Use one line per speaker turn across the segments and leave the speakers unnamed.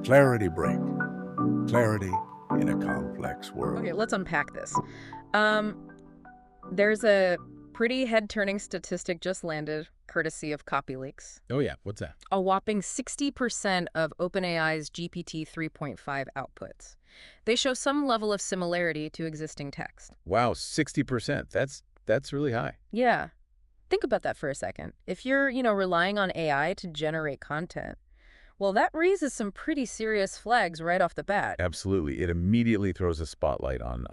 Clarity Break. Clarity in a complex world.
Okay, let's unpack this. Um, there's a pretty head-turning statistic just landed, courtesy of CopyLeaks.
Oh, yeah. What's that?
A whopping 60% of OpenAI's GPT 3.5 outputs. They show some level of similarity to existing text.
Wow, 60%. That's really high.
Yeah. Think about that for a second. If you're, relying on AI to generate content, well, that raises some pretty serious flags right off the bat.
Absolutely. It immediately throws a spotlight on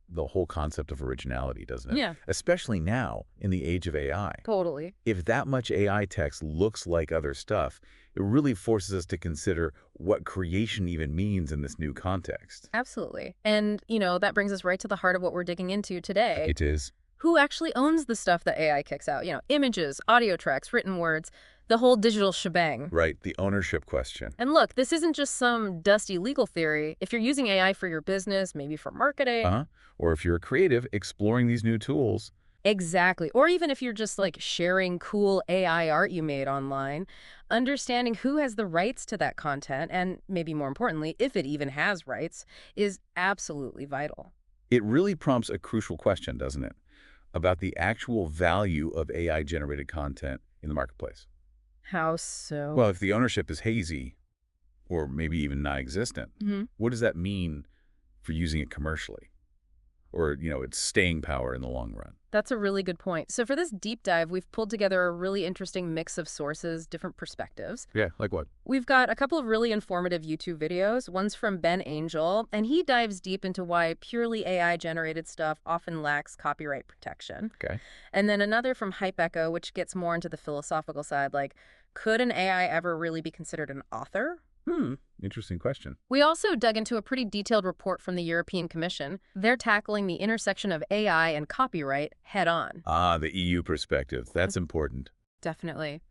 the whole concept of originality, doesn't it?
Yeah,
Especially now in the age of AI.
totally.
If that much AI text looks like other stuff, it really forces us to consider what creation even means in this new context.
Absolutely. And, that brings us right to the heart of what we're digging into today.
It is.
Who actually owns the stuff that AI kicks out? Images, audio tracks, written words, the whole digital shebang.
Right, the ownership question.
And look, this isn't just some dusty legal theory. If you're using AI for your business, maybe for marketing.
Uh-huh. Or if you're a creative exploring these new tools.
Exactly. Or even if you're just like sharing cool AI art you made online, understanding who has the rights to that content, and maybe more importantly, if it even has rights, is absolutely vital.
It really prompts a crucial question, doesn't it? About the actual value of AI-generated content in the marketplace.
How so?
Well, if the ownership is hazy, or maybe even non-existent,
Mhm.
what does that mean for using it commercially? Or, its staying power in the long run?
That's a really good point. So for this deep dive, we've pulled together a really interesting mix of sources, different perspectives.
Yeah, like what?
We've got a couple of really informative YouTube videos. One's from Ben Angel, and he dives deep into why purely AI-generated stuff often lacks copyright protection.
Okay.
And then another from Hype Echo, which gets more into the philosophical side, like, could an AI ever really be considered an author?
Interesting question.
We also dug into a pretty detailed report from the European Commission. They're tackling the intersection of AI and copyright head on.
Ah, the EU perspective. That's important.
Definitely.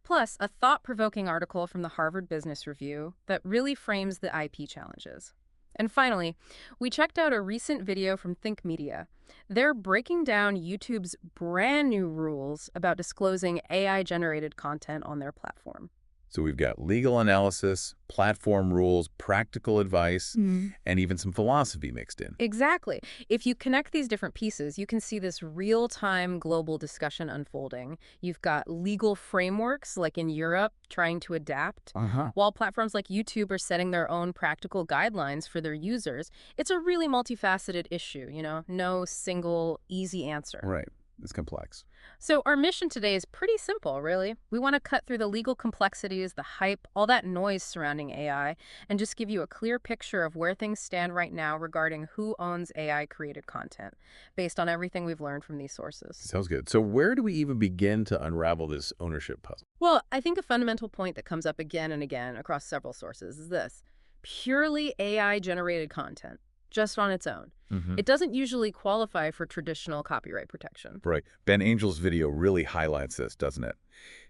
Plus, a thought-provoking article from the Harvard Business Review that really frames the IP challenges. And finally, we checked out a recent video from Think Media. They're breaking down YouTube's brand new rules about disclosing AI-generated content on their platform.
So we've got legal analysis, platform rules, practical advice, and even some philosophy mixed in.
Exactly. If you connect these different pieces, you can see this real-time global discussion unfolding. You've got legal frameworks, like in Europe, trying to adapt,
Uh-huh.
while platforms like YouTube are setting their own practical guidelines for their users. It's a really multifaceted issue, no single easy answer.
Right. It's complex.
So our mission today is pretty simple, really. We want to cut through the legal complexities, the hype, all that noise surrounding AI, and just give you a clear picture of where things stand right now regarding who owns AI-created content, based on everything we've learned from these sources.
Sounds good. So where do we even begin to unravel this ownership puzzle?
Well, I think a fundamental point that comes up again and again across several sources is this: purely AI-generated content, just on its own. It doesn't usually qualify for traditional copyright protection.
Right. Ben Angel's video really highlights this, doesn't it?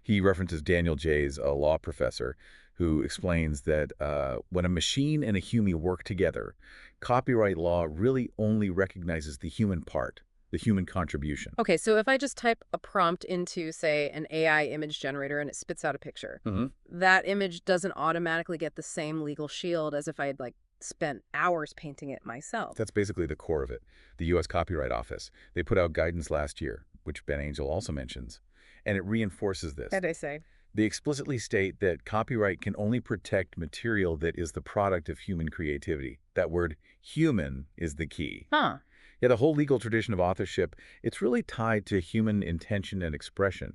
He references Daniel Jays, a law professor, who explains that when a machine and a human work together, copyright law really only recognizes the human part, the human contribution.
Okay, so if I just type a prompt into, say, an AI image generator and it spits out a picture, that image doesn't automatically get the same legal shield as if I had, spent hours painting it myself.
That's basically the core of it. The U.S. Copyright Office, they put out guidance last year, which Ben Angel also mentions, and it reinforces this.
That I say.
They explicitly state that copyright can only protect material that is the product of human creativity. That word human is the key.
Huh.
Yeah, the whole legal tradition of authorship, it's really tied to human intention and expression.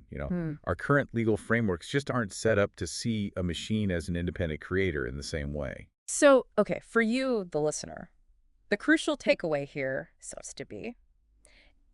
Our current legal frameworks just aren't set up to see a machine as an independent creator in the same way.
So, okay, for you, the listener, the crucial takeaway here seems to be,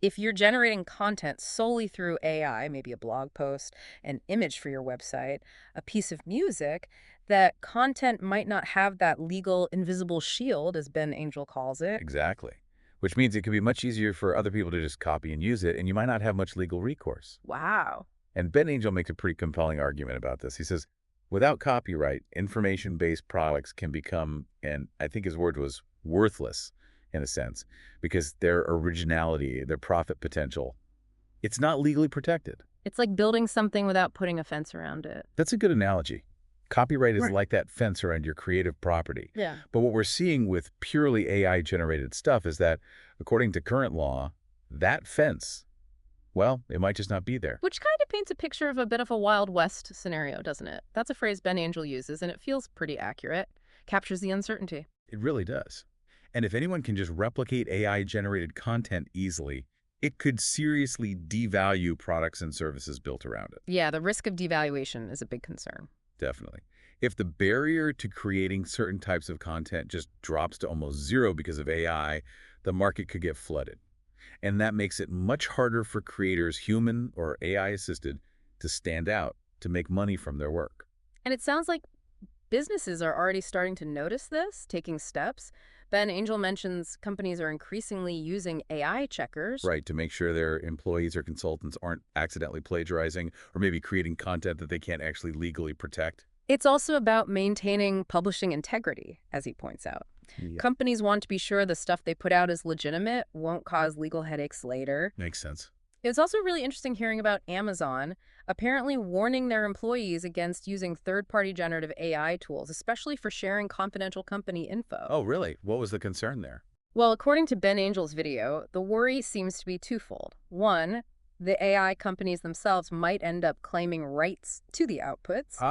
if you're generating content solely through AI, maybe a blog post, an image for your website, a piece of music, that content might not have that legal invisible shield, as Ben Angel calls it.
Exactly. Which means it can be much easier for other people to just copy and use it, and you might not have much legal recourse.
Wow.
And Ben Angel makes a pretty compelling argument about this. He says, without copyright, information-based products can become, and I think his word was worthless in a sense, because their originality, their profit potential, it's not legally protected.
It's like building something without putting a fence around it.
That's a good analogy. Copyright is
Right.
like that fence around your creative property.
Yeah.
But what we're seeing with purely AI-generated stuff is that, according to current law, that fence, well, it might just not be there.
Which kind of paints a picture of a bit of a Wild West scenario, doesn't it? That's a phrase Ben Angel uses, and it feels pretty accurate. Captures the uncertainty.
It really does. And if anyone can just replicate AI-generated content easily, it could seriously devalue products and services built around it.
Yeah, the risk of devaluation is a big concern.
Definitely. If the barrier to creating certain types of content just drops to almost zero because of AI, the market could get flooded. And that makes it much harder for creators, human or AI-assisted, to stand out, to make money from their work.
And it sounds like businesses are already starting to notice this, taking steps. Ben Angel mentions companies are increasingly using AI checkers.
Right, to make sure their employees or consultants aren't accidentally plagiarizing or maybe creating content that they can't actually legally protect.
It's also about maintaining publishing integrity, as he points out.
Yeah.
Companies want to be sure the stuff they put out is legitimate, won't cause legal headaches later.
Makes sense.
It's also really interesting hearing about Amazon apparently warning their employees against using third-party generative AI tools, especially for sharing confidential company info.
Oh, really? What was the concern there?
Well, according to Ben Angel's video, the worry seems to be twofold. One, the AI companies themselves might end up claiming rights to the outputs.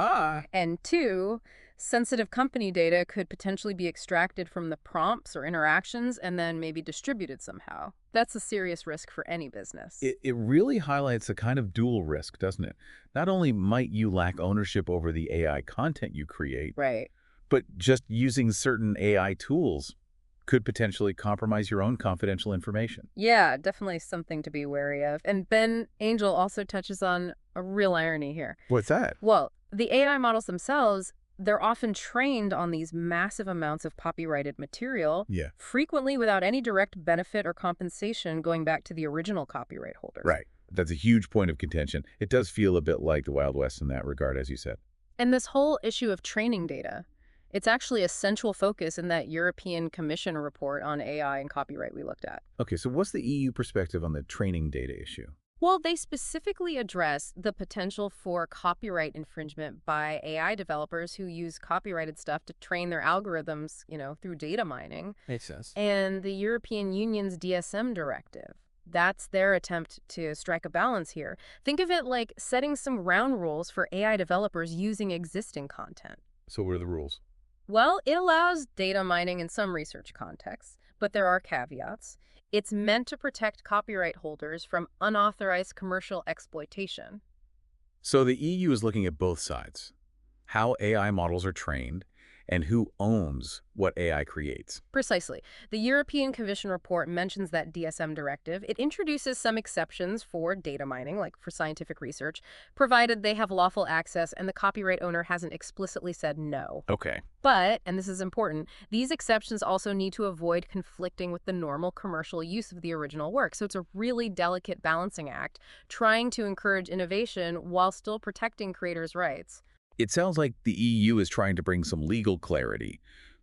And two, sensitive company data could potentially be extracted from the prompts or interactions and then maybe distributed somehow. That's a serious risk for any business.
It really highlights a kind of dual risk, doesn't it? Not only might you lack ownership over the AI content you create,
Right.
but just using certain AI tools could potentially compromise your own confidential information.
Yeah, definitely something to be wary of. And Ben Angel also touches on a real irony here.
What's that?
Well, the AI models themselves, they're often trained on these massive amounts of copyrighted material,
Yeah.
frequently without any direct benefit or compensation going back to the original copyright holder.
Right. That's a huge point of contention. It does feel a bit like the Wild West in that regard, as you said.
And this whole issue of training data, it's actually a central focus in that European Commission report on AI and copyright we looked at.
Okay, so what's the EU perspective on the training data issue?
Well, they specifically address the potential for copyright infringement by AI developers who use copyrighted stuff to train their algorithms, through data mining.
Makes sense.
And the European Union's DSM directive. That's their attempt to strike a balance here. Think of it like setting some ground rules for AI developers using existing content.
So what are the rules?
Well, it allows data mining in some research contexts, but there are caveats. It's meant to protect copyright holders from unauthorized commercial exploitation.
So the EU is looking at both sides, how AI models are trained and who owns what AI creates.
Precisely. The European Commission report mentions that DSM directive. It introduces some exceptions for data mining, like for scientific research, provided they have lawful access and the copyright owner hasn't explicitly said no.
Okay.
But, and this is important, these exceptions also need to avoid conflicting with the normal commercial use of the original work. So it's a really delicate balancing act, trying to encourage innovation while still protecting creators' rights.
It sounds like the EU is trying to bring some legal clarity,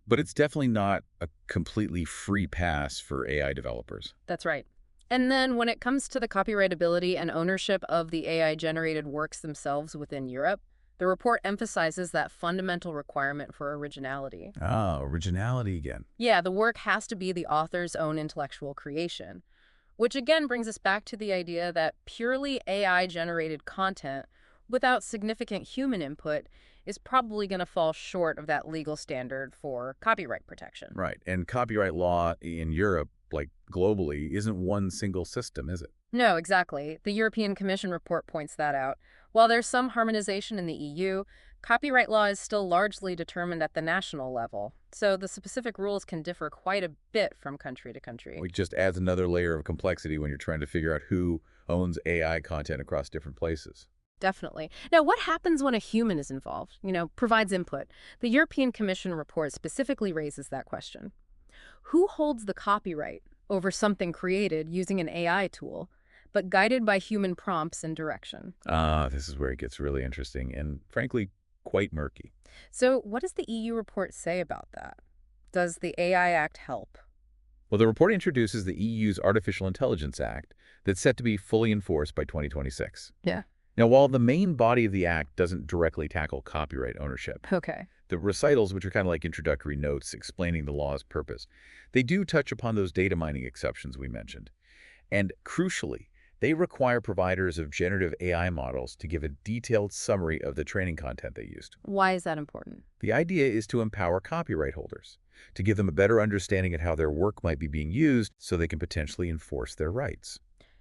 but it's definitely not a completely free pass for AI developers.
That's right. And then when it comes to the copyrightability and ownership of the AI-generated works themselves within Europe, the report emphasizes that fundamental requirement for originality.
Ah, originality again.
Yeah, the work has to be the author's own intellectual creation, which again brings us back to the idea that purely AI-generated content without significant human input is probably going to fall short of that legal standard for copyright protection.
Right. And copyright law in Europe, like globally, isn't one single system, is it?
No, exactly. The European Commission report points that out. While there's some harmonization in the EU, copyright law is still largely determined at the national level. So the specific rules can differ quite a bit from country to country.
It just adds another layer of complexity when you're trying to figure out who owns AI content across different places.
Definitely. Now, what happens when a human is involved, provides input? The European Commission report specifically raises that question. Who holds the copyright over something created using an AI tool, but guided by human prompts and direction?
This is where it gets really interesting and, frankly, quite murky.
So what does the EU report say about that? Does the AI Act help?
Well, the report introduces the EU's Artificial Intelligence Act that's set to be fully enforced by 2026.
Yeah.
Now, while the main body of the act doesn't directly tackle copyright ownership,
Okay.
the recitals, which are kind of like introductory notes explaining the law's purpose, they do touch upon those data mining exceptions we mentioned. And crucially, they require providers of generative AI models to give a detailed summary of the training content they used.
Why is that important?
The idea is to empower copyright holders, to give them a better understanding of how their work might be being used so they can potentially enforce their rights.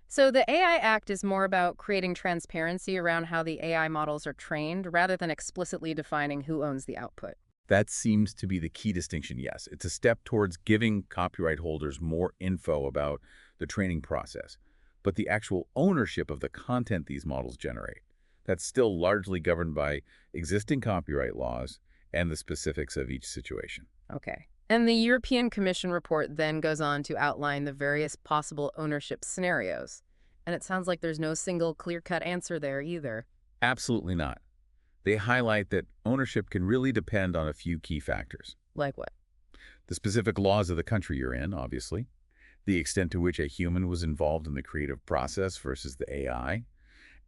So the AI Act is more about creating transparency around how the AI models are trained rather than explicitly defining who owns the output.
That seems to be the key distinction, yes. It's a step towards giving copyright holders more info about the training process. But the actual ownership of the content these models generate, that's still largely governed by existing copyright laws and the specifics of each situation.
Okay. And the European Commission report then goes on to outline the various possible ownership scenarios. And it sounds like there's no single clear-cut answer there either.
Absolutely not. They highlight that ownership can really depend on a few key factors.
Like what?
The specific laws of the country you're in, obviously, the extent to which a human was involved in the creative process versus the AI,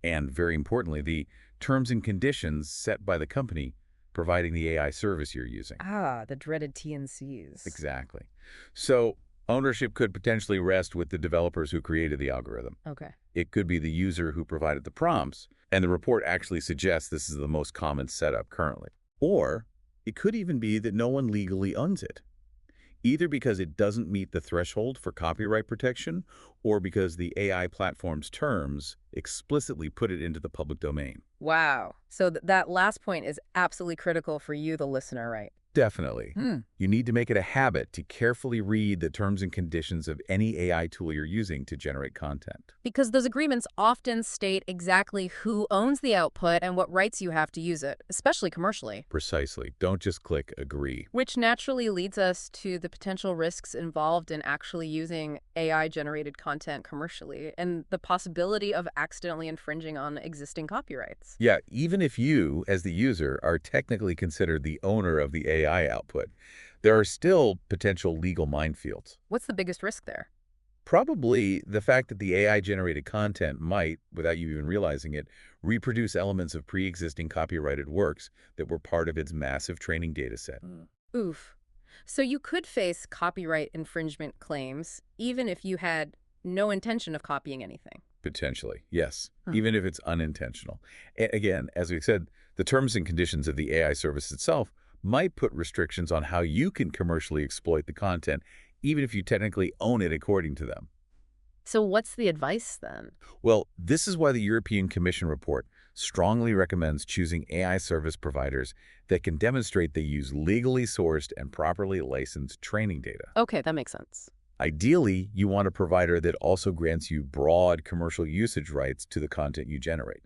and very importantly, the terms and conditions set by the company providing the AI service you're using.
Ah, the dreaded TNCs.
Exactly. So ownership could potentially rest with the developers who created the algorithm.
Okay.
It could be the user who provided the prompts, and the report actually suggests this is the most common setup currently. Or it could even be that no one legally owns it, either because it doesn't meet the threshold for copyright protection or because the AI platform's terms explicitly put it into the public domain.
Wow. So that last point is absolutely critical for you, the listener, right?
Definitely. You need to make it a habit to carefully read the terms and conditions of any AI tool you're using to generate content.
Because those agreements often state exactly who owns the output and what rights you have to use it, especially commercially.
Precisely. Don't just click agree.
Which naturally leads us to the potential risks involved in actually using AI-generated content commercially and the possibility of accidentally infringing on existing copyrights.
Yeah, even if you, as the user, are technically considered the owner of the AI output, there are still potential legal minefields.
What's the biggest risk there?
Probably the fact that the AI-generated content might, without you even realizing it, reproduce elements of pre-existing copyrighted works that were part of its massive training data set.
Oof. So you could face copyright infringement claims even if you had no intention of copying anything.
Potentially, yes, even if it's unintentional. Again, as we said, the terms and conditions of the AI service itself might put restrictions on how you can commercially exploit the content, even if you technically own it according to them.
So what's the advice then?
Well, this is why the European Commission report strongly recommends choosing AI service providers that can demonstrate they use legally sourced and properly licensed training data.
Okay, that makes sense.
Ideally, you want a provider that also grants you broad commercial usage rights to the content you generate.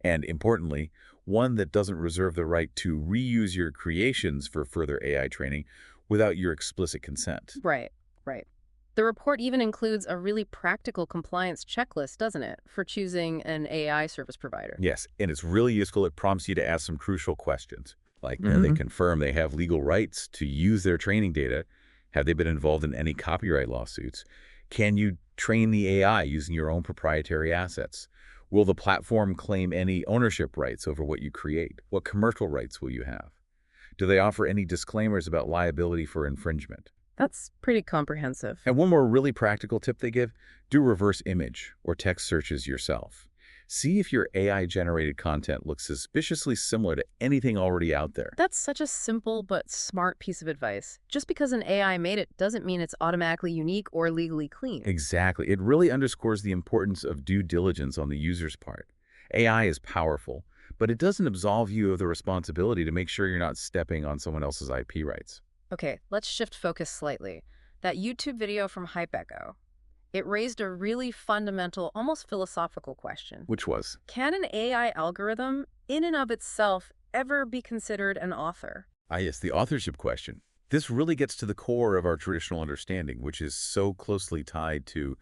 And importantly, one that doesn't reserve the right to reuse your creations for further AI training without your explicit consent.
Right, right. The report even includes a really practical compliance checklist, doesn't it, for choosing an AI service provider?
Yes, and it's really useful. It prompts you to ask some crucial questions, like they confirm they have legal rights to use their training data. Have they been involved in any copyright lawsuits? Can you train the AI using your own proprietary assets? Will the platform claim any ownership rights over what you create? What commercial rights will you have? Do they offer any disclaimers about liability for infringement?
That's pretty comprehensive.
And one more really practical tip they give, do reverse image or text searches yourself. See if your AI-generated content looks suspiciously similar to anything already out there.
That's such a simple but smart piece of advice. Just because an AI made it doesn't mean it's automatically unique or legally clean.
Exactly. It really underscores the importance of due diligence on the user's part. AI is powerful, but it doesn't absolve you of the responsibility to make sure you're not stepping on someone else's IP rights.
Okay, let's shift focus slightly. That YouTube video from HypeEcho, it raised a really fundamental, almost philosophical question.
Which was?
Can an AI algorithm, in and of itself, ever be considered an author?
Yes, the authorship question. This really gets to the core of our traditional understanding, which is so closely tied to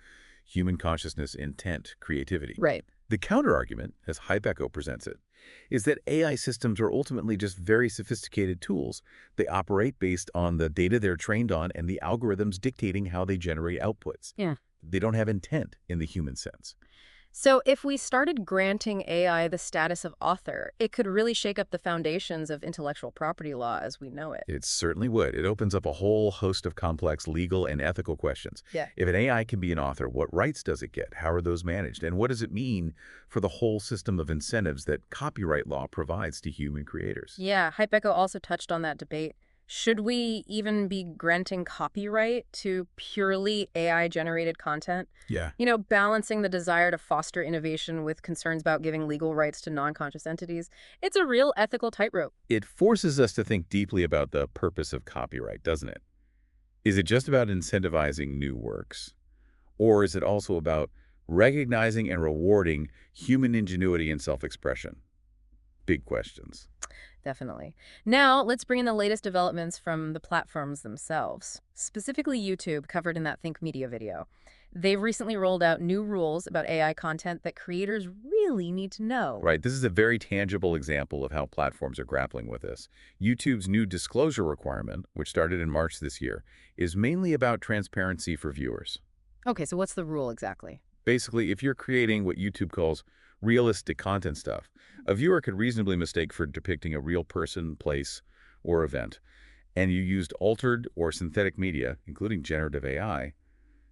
human consciousness, intent, creativity.
Right.
The counterargument, as HypeEcho presents it, is that AI systems are ultimately just very sophisticated tools. They operate based on the data they're trained on and the algorithms dictating how they generate outputs.
Yeah.
They don't have intent in the human sense.
So if we started granting AI the status of author, it could really shake up the foundations of intellectual property law as we know it.
It certainly would. It opens up a whole host of complex legal and ethical questions.
Yeah.
If an AI can be an author, what rights does it get? How are those managed? And what does it mean for the whole system of incentives that copyright law provides to human creators?
Yeah, Hypeko also touched on that debate. Should we even be granting copyright to purely AI-generated content?
Yeah.
Balancing the desire to foster innovation with concerns about giving legal rights to non-conscious entities. It's a real ethical tightrope.
It forces us to think deeply about the purpose of copyright, doesn't it? Is it just about incentivizing new works? Or is it also about recognizing and rewarding human ingenuity and self-expression? Big questions.
Definitely. Now, let's bring in the latest developments from the platforms themselves, specifically YouTube, covered in that Think Media video. They've recently rolled out new rules about AI content that creators really need to know.
Right. This is a very tangible example of how platforms are grappling with this. YouTube's new disclosure requirement, which started in March this year, is mainly about transparency for viewers.
Okay, so what's the rule exactly?
Basically, if you're creating what YouTube calls realistic content stuff, a viewer could reasonably mistake for depicting a real person, place, or event, and you used altered or synthetic media, including generative AI,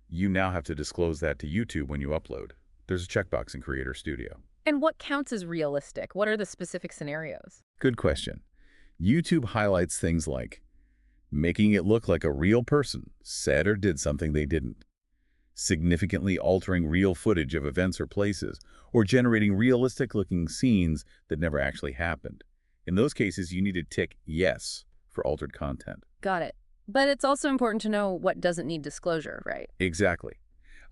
you now have to disclose that to YouTube when you upload. There's a checkbox in Creator Studio.
And what counts as realistic? What are the specific scenarios?
Good question. YouTube highlights things like making it look like a real person said or did something they didn't, significantly altering real footage of events or places, or generating realistic-looking scenes that never actually happened. In those cases, you need to tick yes for altered content.
Got it. But it's also important to know what doesn't need disclosure, right?
Exactly.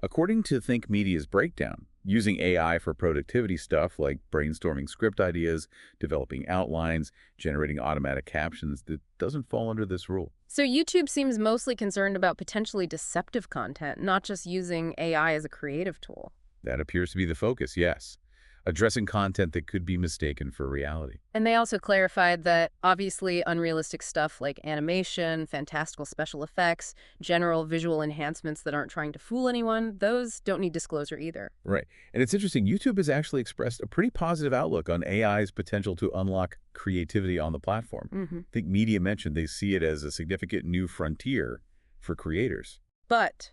According to Think Media's breakdown, using AI for productivity stuff like brainstorming script ideas, developing outlines, generating automatic captions, that doesn't fall under this rule.
So YouTube seems mostly concerned about potentially deceptive content, not just using AI as a creative tool.
That appears to be the focus, yes. Addressing content that could be mistaken for reality.
And they also clarified that obviously unrealistic stuff like animation, fantastical special effects, general visual enhancements that aren't trying to fool anyone, those don't need disclosure either.
Right. And it's interesting, YouTube has actually expressed a pretty positive outlook on AI's potential to unlock creativity on the platform. I think Media mentioned they see it as a significant new frontier for creators.
But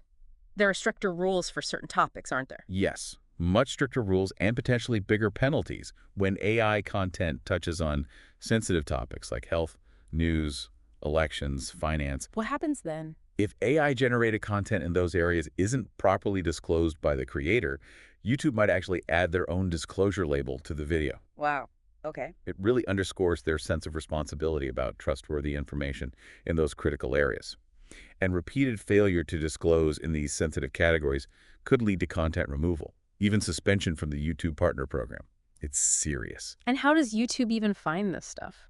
there are stricter rules for certain topics, aren't there?
Yes. Much stricter rules and potentially bigger penalties when AI content touches on sensitive topics like health, news, elections, finance.
What happens then?
If AI-generated content in those areas isn't properly disclosed by the creator, YouTube might actually add their own disclosure label to the video.
Wow. Okay.
It really underscores their sense of responsibility about trustworthy information in those critical areas. And repeated failure to disclose in these sensitive categories could lead to content removal, even suspension from the YouTube Partner Program. It's serious.
And how does YouTube even find this stuff?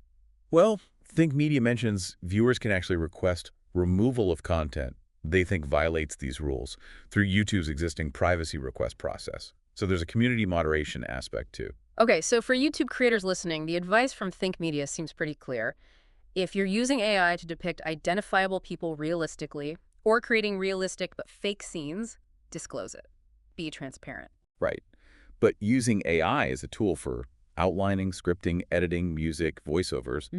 Well, Think Media mentions viewers can actually request removal of content they think violates these rules through YouTube's existing privacy request process. So there's a community moderation aspect too.
Okay, so for YouTube creators listening, the advice from Think Media seems pretty clear. If you're using AI to depict identifiable people realistically or creating realistic but fake scenes, disclose it. Be transparent.
Right. But using AI as a tool for outlining, scripting, editing, music, voiceovers,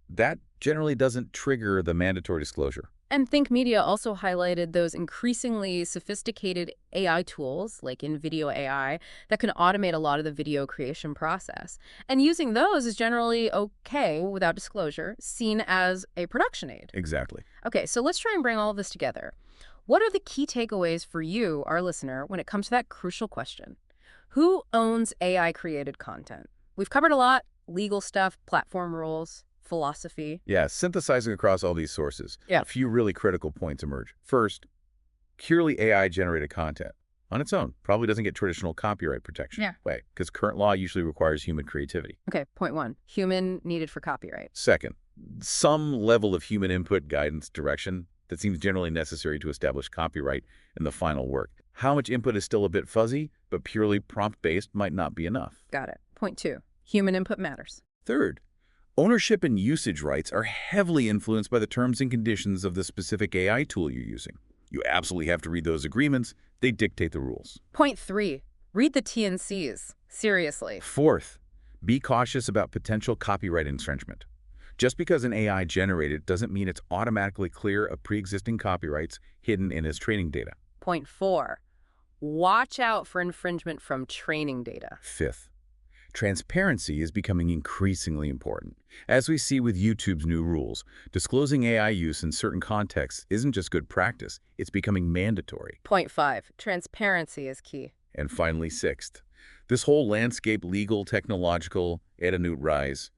that generally doesn't trigger the mandatory disclosure.
And Think Media also highlighted those increasingly sophisticated AI tools, like InVideo AI, that can automate a lot of the video creation process. And using those is generally okay without disclosure, seen as a production aid.
Exactly.
Okay, so let's try and bring all of this together. What are the key takeaways for you, our listener, when it comes to that crucial question? Who owns AI-created content? We've covered a lot: legal stuff, platform rules, philosophy.
Yeah, synthesizing across all these sources,
Yeah.
a few really critical points emerge. First, purely AI-generated content on its own probably doesn't get traditional copyright protection.
Yeah.
Way, because current law usually requires human creativity.
Okay, point one. Human needed for copyright.
Second, some level of human input, guidance, direction that seems generally necessary to establish copyright in the final work. How much input is still a bit fuzzy, but purely prompt-based might not be enough.
Got it. Point two. Human input matters.
Third, ownership and usage rights are heavily influenced by the terms and conditions of the specific AI tool you're using. You absolutely have to read those agreements. They dictate the rules.
Point three. Read the T&Cs. Seriously.
Fourth, be cautious about potential copyright infringement. Just because an AI generated doesn't mean it's automatically clear of pre-existing copyrights hidden in its training data.
Point 4. Watch out for infringement from training data.
Fifth, transparency is becoming increasingly important. As we see with YouTube's new rules, disclosing AI use in certain contexts isn't just good practice, it's becoming mandatory.
Point 5. Transparency is key.
And finally, sixth, this whole landscape, legal, technological, at a new rise,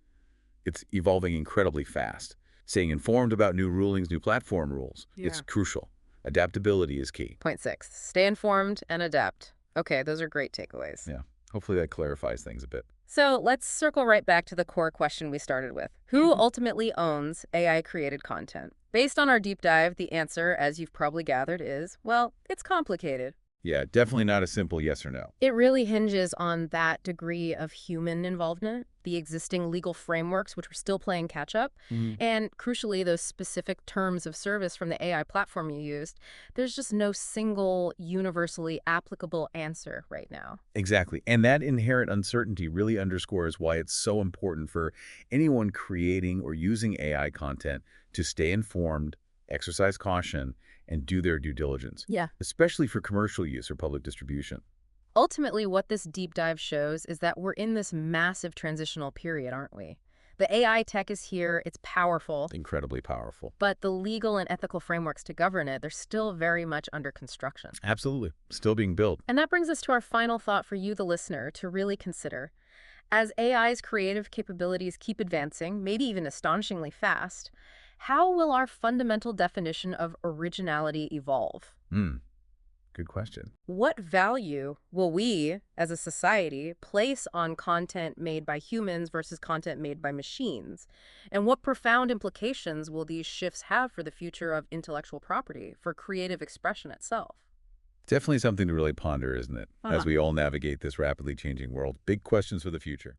it's evolving incredibly fast. Staying informed about new rulings, new platform rules, it's crucial. Adaptability is key.
Point 6. Stay informed and adapt. Okay, those are great takeaways.
Yeah, hopefully that clarifies things a bit.
So let's circle right back to the core question we started with. Who ultimately owns AI-created content? Based on our deep dive, the answer, as you've probably gathered, is, well, it's complicated.
Yeah, definitely not a simple yes or no.
It really hinges on that degree of human involvement, the existing legal frameworks, which we're still playing catch-up, and crucially, those specific terms of service from the AI platform you used. There's just no single universally applicable answer right now.
Exactly. And that inherent uncertainty really underscores why it's so important for anyone creating or using AI content to stay informed, exercise caution, and do their due diligence.
Yeah.
Especially for commercial use or public distribution.
Ultimately, what this deep dive shows is that we're in this massive transitional period, aren't we? The AI tech is here, it's powerful,
Incredibly powerful.
but the legal and ethical frameworks to govern it, they're still very much under construction.
Absolutely. Still being built.
And that brings us to our final thought for you, the listener, to really consider. As AI's creative capabilities keep advancing, maybe even astonishingly fast, how will our fundamental definition of originality evolve?
Good question.
What value will we, as a society, place on content made by humans versus content made by machines? And what profound implications will these shifts have for the future of intellectual property, for creative expression itself?
Definitely something to really ponder, isn't it? As we all navigate this rapidly changing world. Big questions for the future.